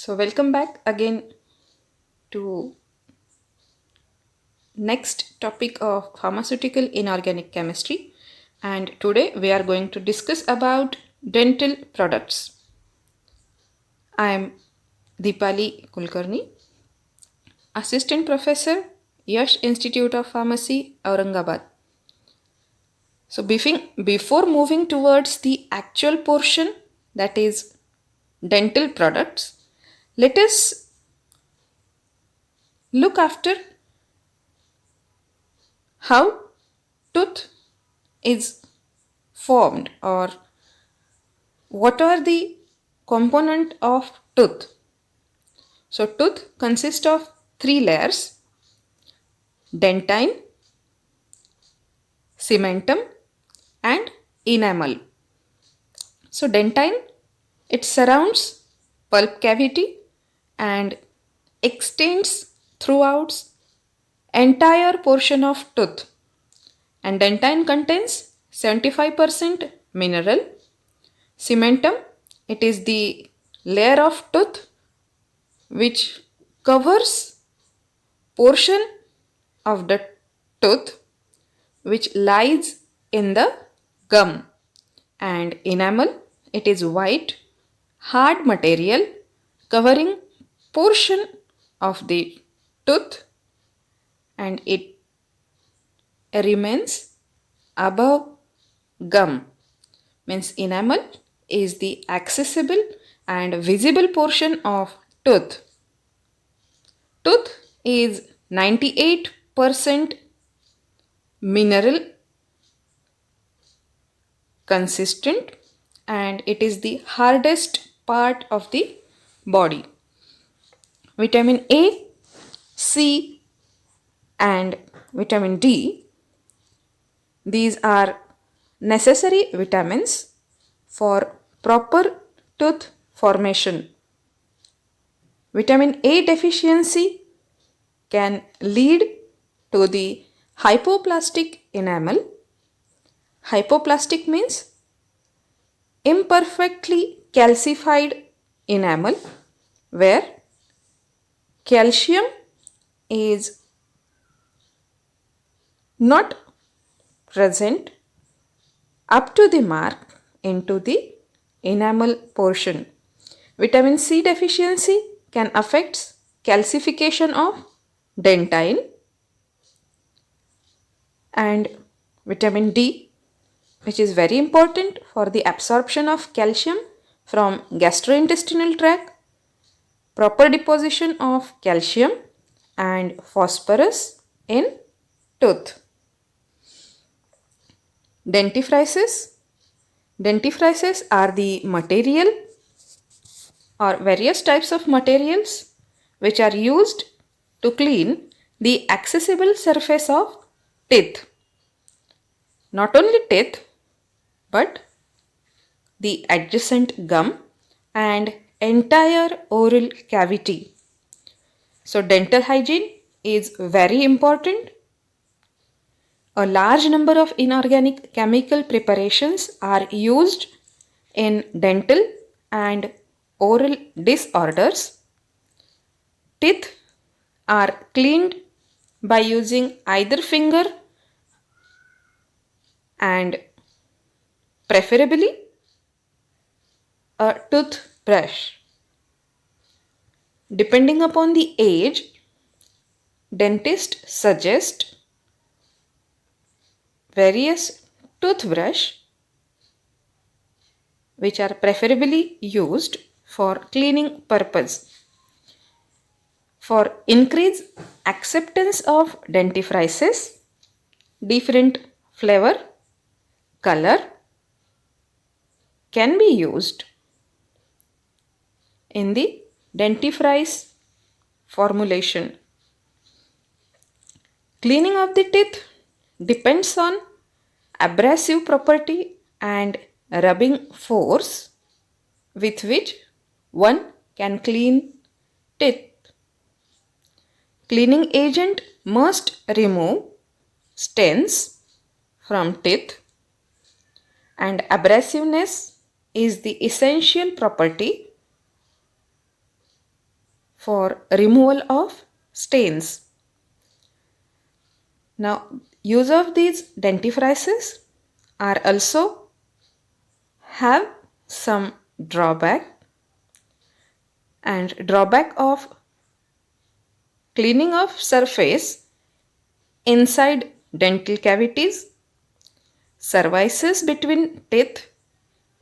So welcome back again to next topic of pharmaceutical inorganic chemistry, and today we are going to discuss about dental products. I am Deepali Kulkarni, Assistant Professor, Yash Institute of Pharmacy, Aurangabad. So before moving towards the actual portion, that is dental products, let us look after how tooth is formed, or what are the component of tooth. So tooth consists of three layers: dentine, cementum and enamel. So dentine, it surrounds pulp cavity and extends throughout entire portion of tooth, and dentine contains 75% mineral. Cementum, it is the layer of tooth which covers portion of the tooth which lies in the gum, and enamel, it is white hard material covering portion of the tooth, and it remains above gum. Means enamel is the accessible and visible portion of tooth. Tooth is 98% mineral consistent, and it is the hardest part of the body. Vitamin A, C and vitamin D, these are necessary vitamins for proper tooth formation. Vitamin A deficiency can lead to the hypoplastic enamel. Hypoplastic means imperfectly calcified enamel, where calcium is not present up to the mark into the enamel portion. Vitamin C deficiency can affect calcification of dentine, and vitamin D, which is very important for the absorption of calcium from gastrointestinal tract, proper deposition of calcium and phosphorus in tooth. Dentifrices. Dentifrices are the material or various types of materials which are used to clean the accessible surface of teeth. Not only teeth, but the adjacent gum and entire oral cavity. So dental hygiene is very important. A large number of inorganic chemical preparations are used in dental and oral disorders. Teeth are cleaned by using either finger and preferably a toothbrush. Depending upon the age, dentists suggest various toothbrush which are preferably used for cleaning purpose. For increased acceptance of dentifrices, different flavor, color can be used in the dentifrice formulation. Cleaning of the teeth depends on abrasive property and rubbing force with which one can clean teeth. Cleaning agent must remove stains from teeth, and abrasiveness is the essential property for removal of stains. Now, use of these dentifrices are also have some drawback, and drawback of cleaning of surface inside dental cavities, services between teeth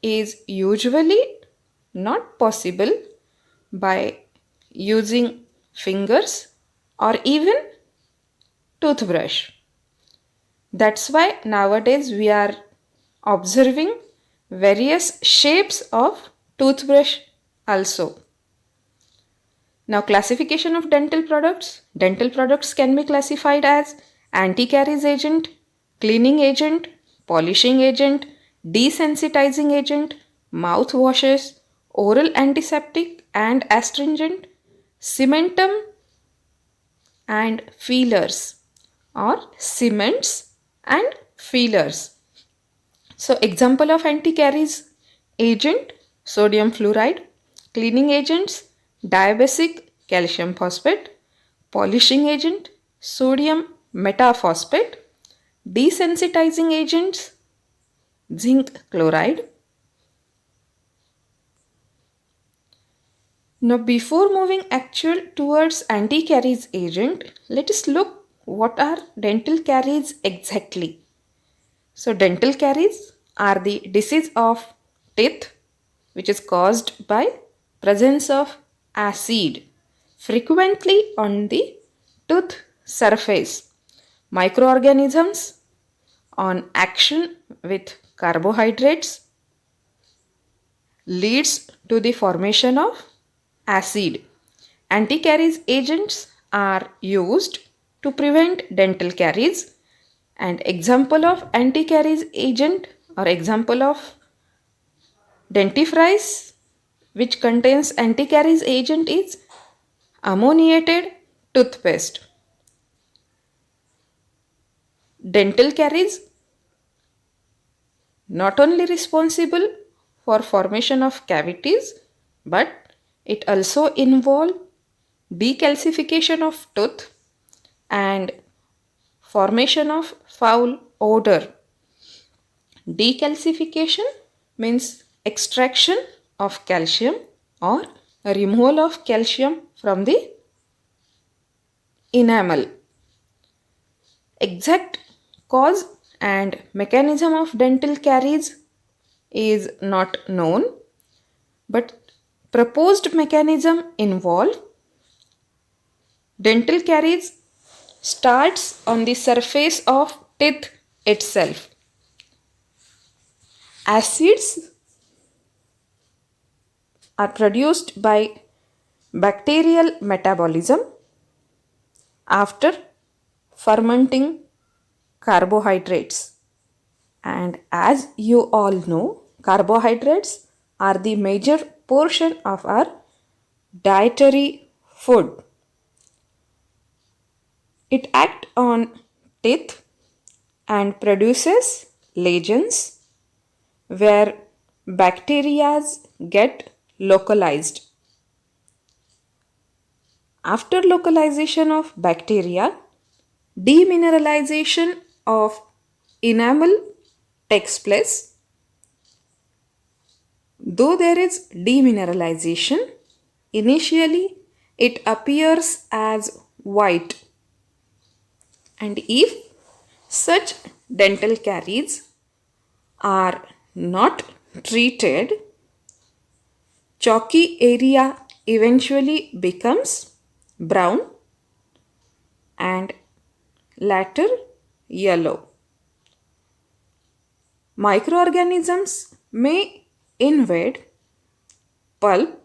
is usually not possible by using fingers or even toothbrush. That's why nowadays we are observing various shapes of toothbrush also. Now, classification of dental products. Dental products can be classified as anti-caries agent, cleaning agent, polishing agent, desensitizing agent, mouthwashes, oral antiseptic and astringent, cementum and feelers, or cements and feelers. So, example of anti-caries agent: sodium fluoride, cleaning agents, diabasic calcium phosphate, polishing agent, sodium metaphosphate, desensitizing agents, zinc chloride. Now, before moving actual towards anti-caries agent, let us look what are dental caries exactly. So, dental caries are the disease of teeth which is caused by presence of acid frequently on the tooth surface, microorganisms on action with carbohydrates leads to the formation of acid. Anti-caries agents are used to prevent dental caries, and example of anti-caries agent or example of dentifrice which contains anti-caries agent is ammoniated toothpaste. Dental caries not only responsible for formation of cavities, but it also involve decalcification of tooth and formation of foul odor. Decalcification means extraction of calcium or removal of calcium from the enamel. Exact cause and mechanism of dental caries is not known, but proposed mechanism involve dental caries starts on the surface of teeth itself. Acids are produced by bacterial metabolism after fermenting carbohydrates. And as you all know, carbohydrates are the major portion of our dietary food. It acts on teeth and produces lesions where bacteria get localized. After localization of bacteria, demineralization of enamel takes place. Though there is demineralization, initially it appears as white, and if such dental caries are not treated, chalky area eventually becomes brown and later yellow. Microorganisms may invade pulp,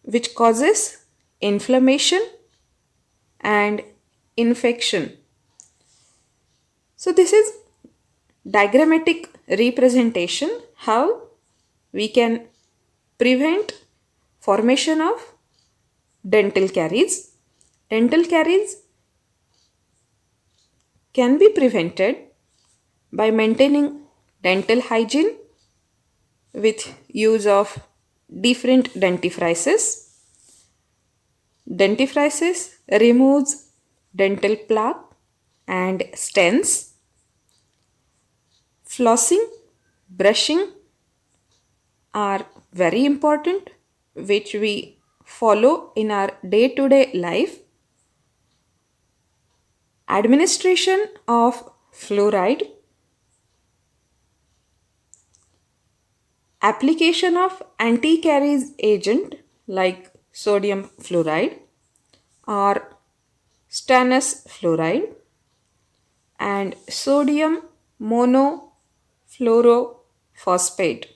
which causes inflammation and infection. So this is diagrammatic representation how we can prevent formation of dental caries. Dental caries can be prevented by maintaining dental hygiene with use of different dentifrices, Dentifrices removes dental plaque and stents. Flossing, brushing are very important, which we follow in our day to day life. Administration of fluoride, application of anti-caries agent like sodium fluoride or stannous fluoride and sodium monofluorophosphate.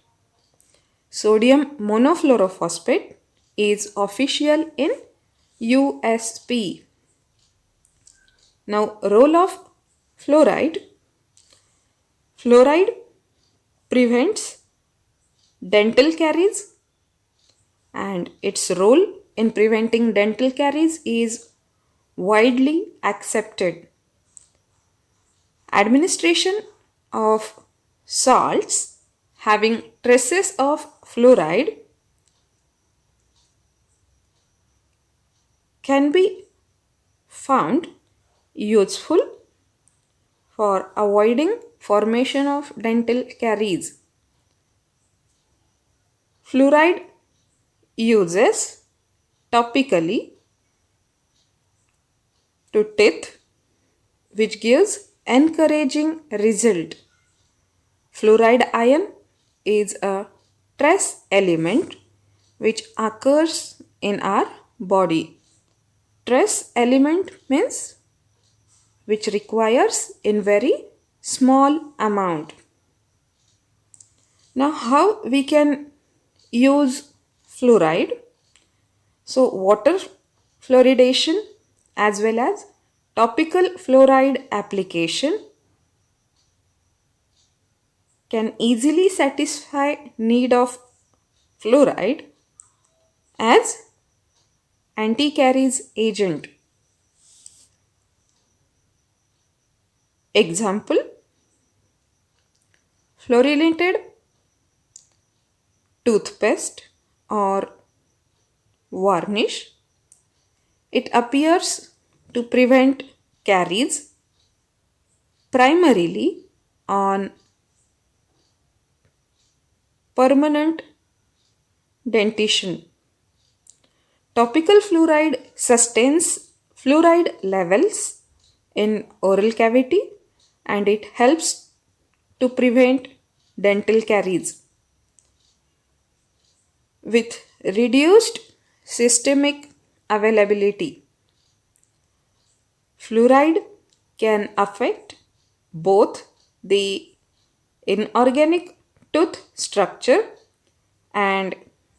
Sodium monofluorophosphate is official in USP. Now, role of fluoride. Fluoride prevents dental caries, and its role in preventing dental caries is widely accepted. Administration of salts having traces of fluoride can be found useful for avoiding formation of dental caries. Fluoride uses topically to teeth, which gives encouraging result. Fluoride ion is a trace element which occurs in our body. Trace element means which requires in very small amount. Now how we can use fluoride? So water fluoridation as well as topical fluoride application can easily satisfy need of fluoride as anti-caries agent. Example, fluorinated toothpaste or varnish. It appears to prevent caries primarily on permanent dentition. Topical fluoride sustains fluoride levels in oral cavity and it helps to prevent dental caries. With reduced systemic availability, fluoride can affect both the inorganic tooth structure and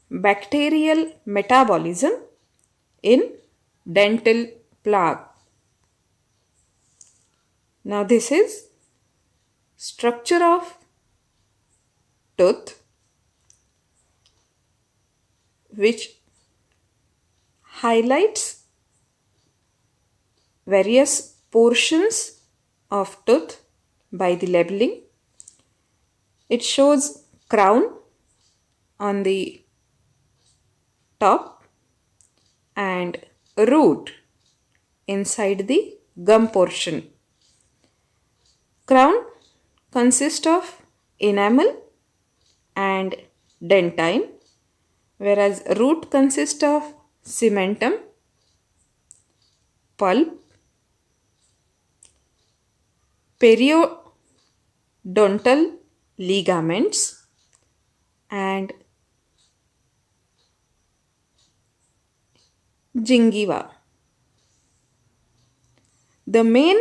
bacterial metabolism in dental plaque. Now this is structure of tooth which highlights various portions of tooth by the labeling. It shows crown on the top and root inside the gum portion. Crown consists of enamel and dentine, whereas root consists of cementum, pulp, periodontal ligaments and gingiva. The main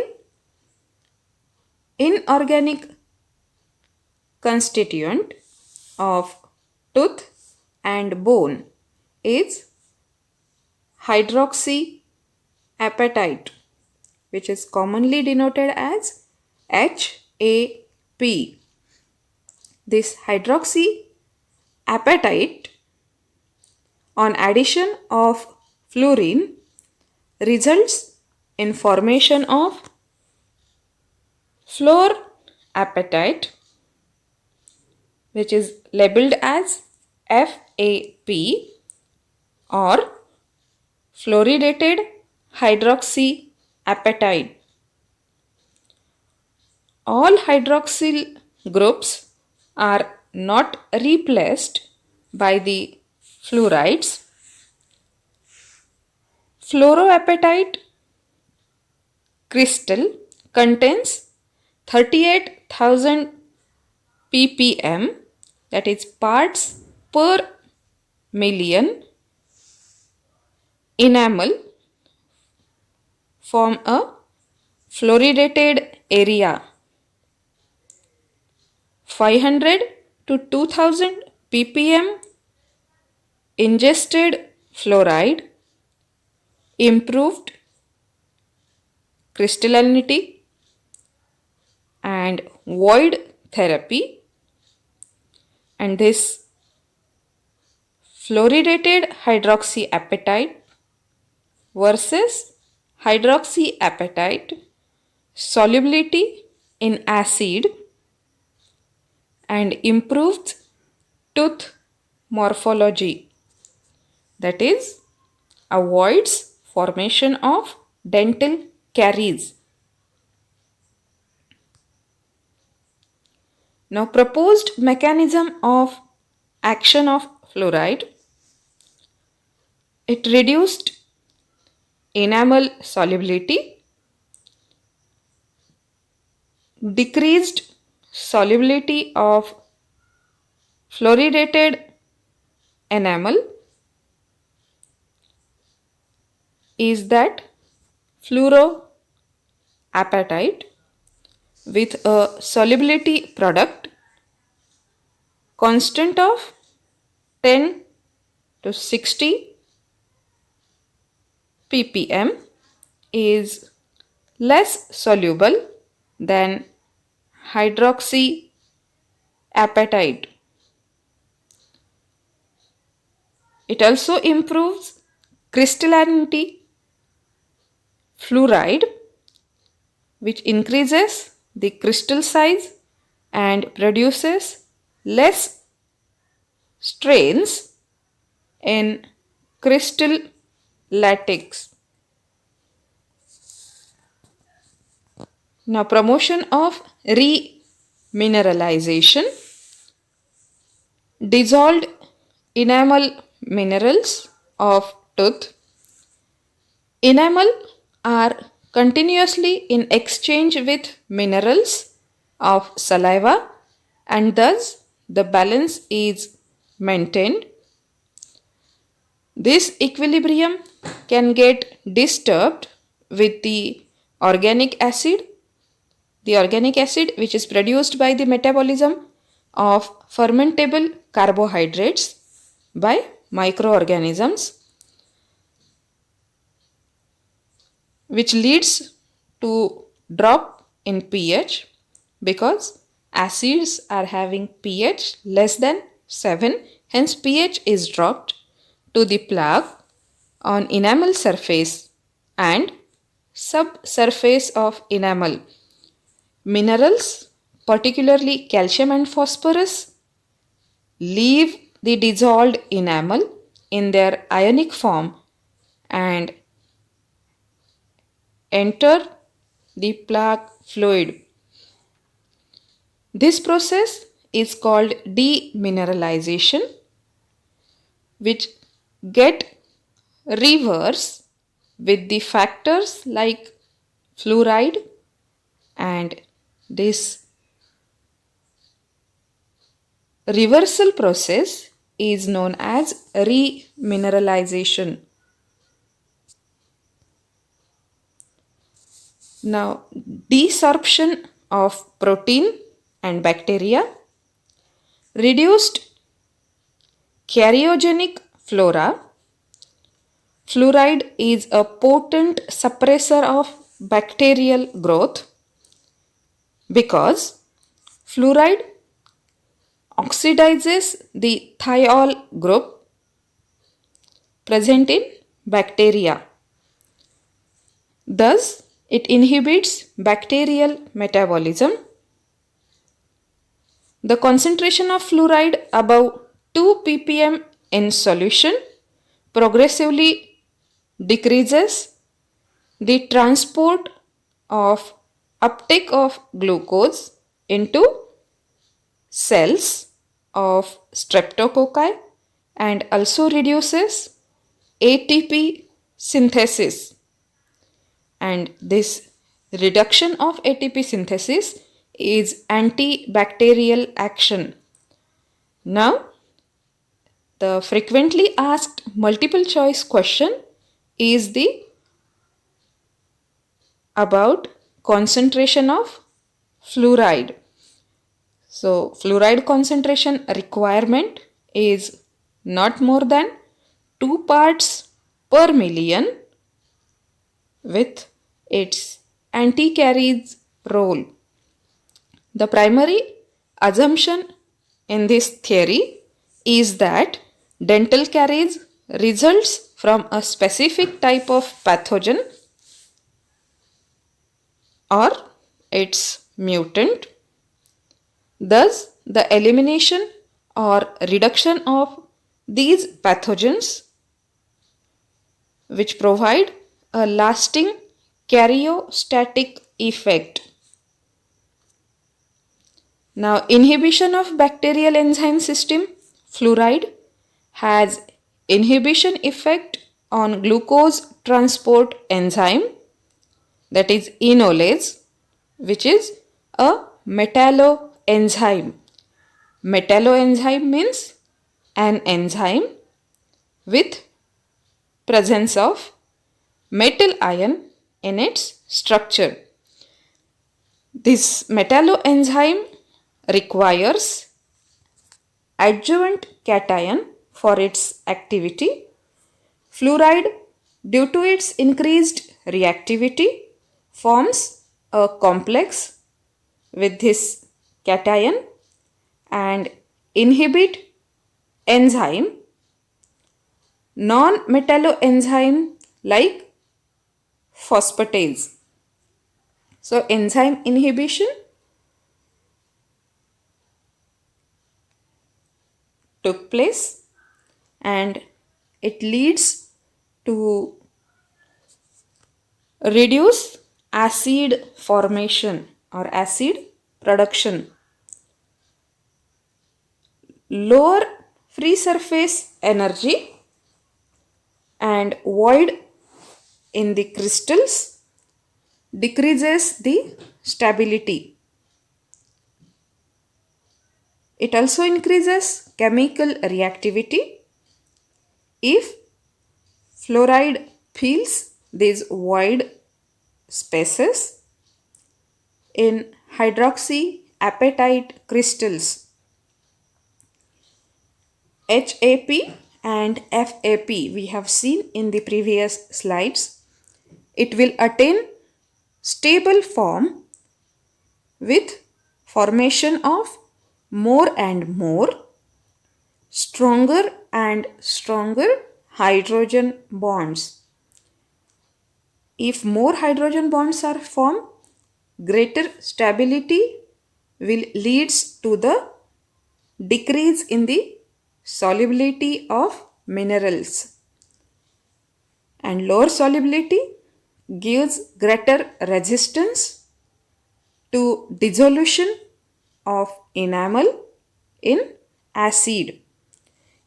inorganic constituent of tooth and bone is hydroxyapatite, which is commonly denoted as HAP. This hydroxyapatite on addition of fluorine results in formation of fluorapatite, which is labeled as FAP or fluoridated hydroxyapatite. All hydroxyl groups are not replaced by the fluorides. Fluoroapatite crystal contains 38,000 ppm, that is parts per million enamel, form a fluoridated area. 500 to 2000 ppm ingested fluoride improved crystallinity and void therapy, and this fluoridated hydroxyapatite versus hydroxyapatite solubility in acid and improved tooth morphology, that is avoids formation of dental caries. Now, proposed mechanism of action of fluoride: it reduced enamel solubility, decreased solubility of fluoridated enamel, is that fluoroapatite with a solubility product constant of 10 to 60 ppm is less soluble than hydroxyapatite. It also improves crystallinity. Fluoride, which increases the crystal size and produces less strains in crystal lattice. Now, promotion of remineralization: dissolved enamel minerals of tooth. Enamel are continuously in exchange with minerals of saliva, and thus the balance is maintained. This equilibrium can get disturbed with the organic acid which is produced by the metabolism of fermentable carbohydrates by microorganisms, which leads to drop in pH because acids are having pH less than 7, hence pH is dropped to the plaque on enamel surface and subsurface of enamel. Minerals, particularly calcium and phosphorus, leave the dissolved enamel in their ionic form and enter the plaque fluid. This process is called demineralization, which get reverse with the factors like fluoride, and this reversal process is known as remineralization. Now, desorption of protein and bacteria, reduced karyogenic flora. Fluoride is a potent suppressor of bacterial growth because fluoride oxidizes the thiol group present in bacteria. Thus, it inhibits bacterial metabolism. The concentration of fluoride above 2 ppm in solution progressively decreases the transport of uptake of glucose into cells of streptococci and also reduces ATP synthesis. And this reduction of ATP synthesis is antibacterial action. Now, the frequently asked multiple choice question is the about concentration of fluoride. So, fluoride concentration requirement is not more than 2 parts per million with its anti-carriage role. The primary assumption in this theory is that dental caries results from a specific type of pathogen or its mutant. Thus, the elimination or reduction of these pathogens which provide a lasting karyostatic effect. Now, inhibition of bacterial enzyme system, fluoride has inhibition effect on glucose transport enzyme, that is enolase, which is a metalloenzyme. Metalloenzyme means an enzyme with presence of metal ion in its structure. This metalloenzyme requires adjuvant cation for its activity. Fluoride, due to its increased reactivity, forms a complex with this cation and inhibit enzyme, non-metalloenzyme like phosphatase. So, enzyme inhibition took place and it leads to reduce acid formation or acid production, lower free surface energy and void in the crystals, decreases the stability. It also increases chemical reactivity. If fluoride fills these void spaces in hydroxyapatite crystals, HAP and FAP we have seen in the previous slides, it will attain stable form with formation of more and more stronger and stronger hydrogen bonds. If more hydrogen bonds are formed, greater stability will leads to the decrease in the solubility of minerals, and lower solubility gives greater resistance to dissolution of enamel in acid.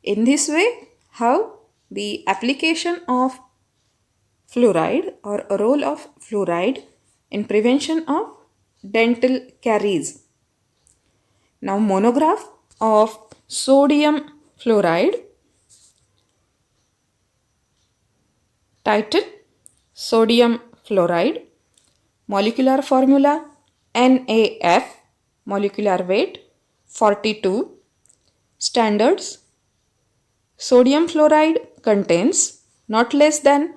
In this way, how the application of fluoride or a role of fluoride in prevention of dental caries. Now, monograph of sodium fluoride, title sodium fluoride, molecular formula NaF, molecular weight 42, standards. Sodium fluoride contains not less than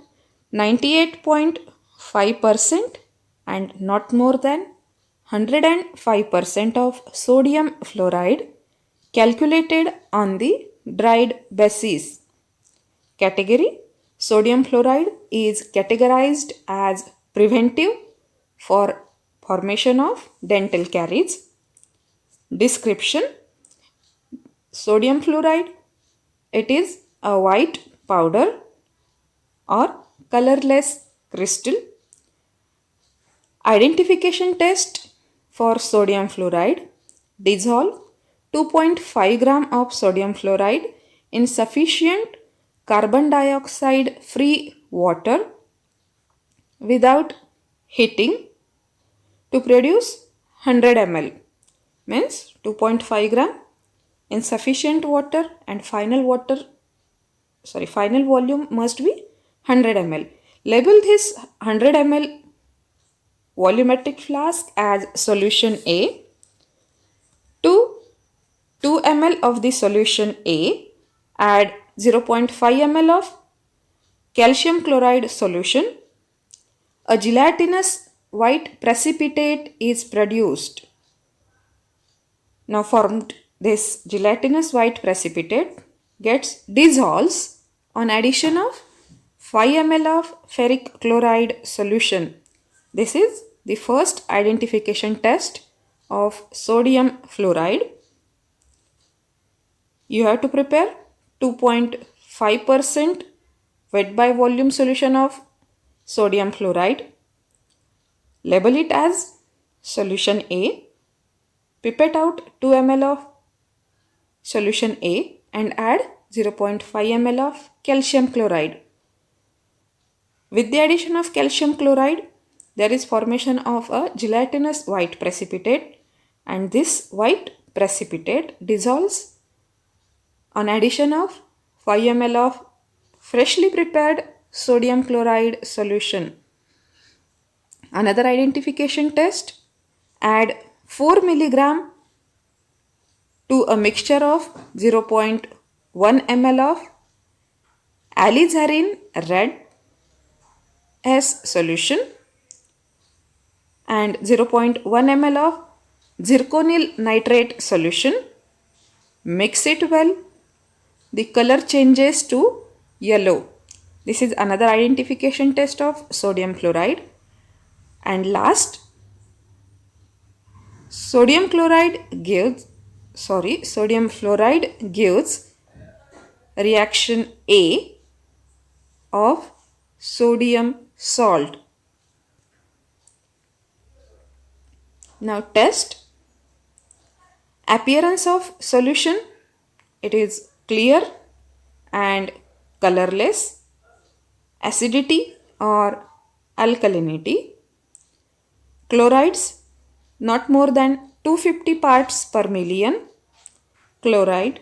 98.5% and not more than 105% of sodium fluoride calculated on the dried basis. Category: sodium fluoride is categorized as preventive for formation of dental caries. Description: sodium fluoride, it is a white powder or colorless crystal. Identification test for sodium fluoride. Dissolve 2.5 gram of sodium fluoride in sufficient carbon dioxide free water without heating to produce 100 ml. Means 2.5 gram in sufficient water and final volume must be 100 ml. Label this 100 ml volumetric flask as solution A. To 2 ml of the solution A, add 0.5 ml of calcium chloride solution. A gelatinous white precipitate is produced. Now formed this gelatinous white precipitate gets dissolves on addition of 5 ml of ferric chloride solution. This is the first identification test of sodium fluoride. You have to prepare 2.5% wet by volume solution of sodium fluoride. Label it as solution A. Pipette out 2 ml of solution A and add 0.5 ml of calcium chloride. With the addition of calcium chloride, there is formation of a gelatinous white precipitate, and this white precipitate dissolves on addition of 5 ml of freshly prepared sodium chloride solution. Another identification test, add 4 mg to a mixture of 0.1 ml of alizarin red S solution and 0.1 ml of zirconyl nitrate solution. Mix it well. The color changes to yellow. This is another identification test of sodium fluoride. And last, sodium fluoride gives reaction A of sodium salt. Now test appearance of solution. It is clear and colorless. Acidity or alkalinity. Chlorides not more than 250 parts per million. Chloride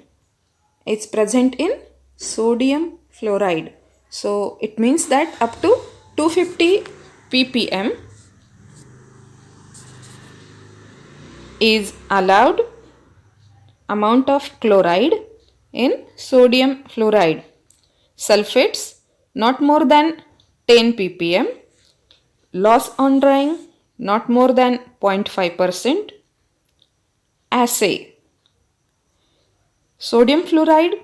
is present in sodium fluoride. So it means that up to 250 ppm is allowed amount of chloride in sodium fluoride. Sulfates not more than 10 ppm. Loss on drying not more than 0.5%. Assay. Sodium fluoride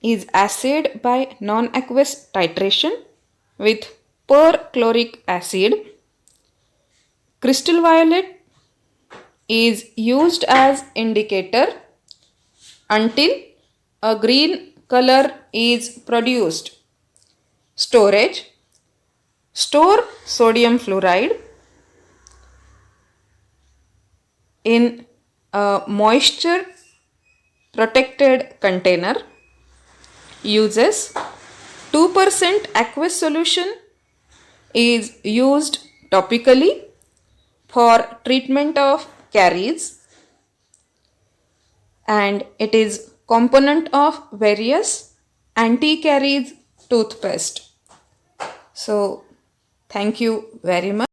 is assayed by non-aqueous titration with perchloric acid. Crystal violet is used as indicator until a green color is produced. Storage. Store sodium fluoride in a moisture protected container. Uses 2% aqueous solution is used topically for treatment of caries, and it is component of various anti-caries toothpaste. So thank you very much.